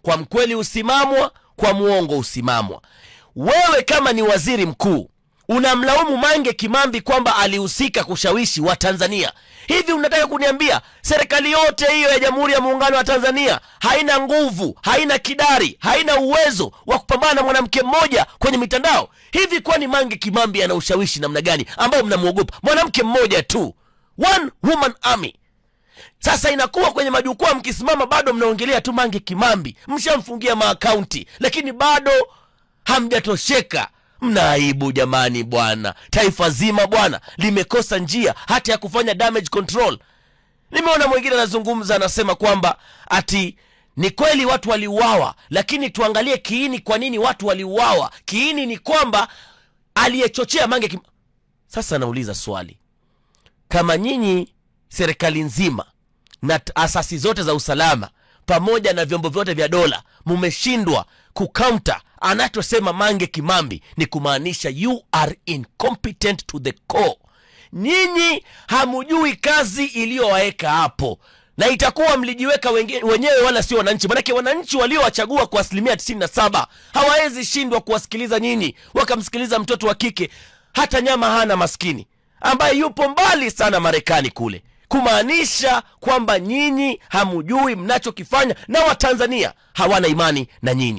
Kwa mkweli usimamwa, kwa muongo usimamwa. Wewe kama ni waziri mkuu unamlaumu Mange Kimambi kwamba alihusika kushawishi wa Tanzania. Hivi unataka kuniambia serikali yote hiyo ya Jamhuri ya Muungano wa Tanzania haina nguvu, haina kidari, haina uwezo wa kupambana na mwanamke mmoja kwenye mitandao? Hivi kwani Mange Kimambi ana ushawishi namna gani ambao mnamuogopa? Mwanamke mmoja tu, one woman army. Sasa inakuwa kwenye majukwaa mkisimama bado mnaongelea tu Mange Kimambi, mshamfungia maakaunti lakini bado hamjatosheka. Mnaibu jamani bwana. Taifa zima bwana limekosa njia hata ya kufanya damage control. Nimeona mwingine anazungumza anasema kwamba ati ni kweli watu waliuawa, lakini tuangalie kiini, kwa nini watu waliuawa. Kiini ni kwamba aliyechochea Mange Sasa nauliza swali, kama nyinyi serikali nzima na asasi zote za usalama pamoja na vyombo vyote vya dola mumeshindwa kucounter anachosema Mange Kimambi, ni kumaanisha you are incompetent to the core. Nyinyi hamujui kazi iliyowaeka hapo, na itakuwa mlijiweka wenyewe wala sio wananchi. Manake wananchi waliowachagua kwa 97% hawawezi shindwa kuwasikiliza nyinyi, wakamsikiliza mtoto wa kike hata nyama hana maskini ambaye yupo mbali sana Marekani kule, kumaanisha kwamba nyinyi hamujui mnachokifanya na Watanzania hawana imani na nyinyi.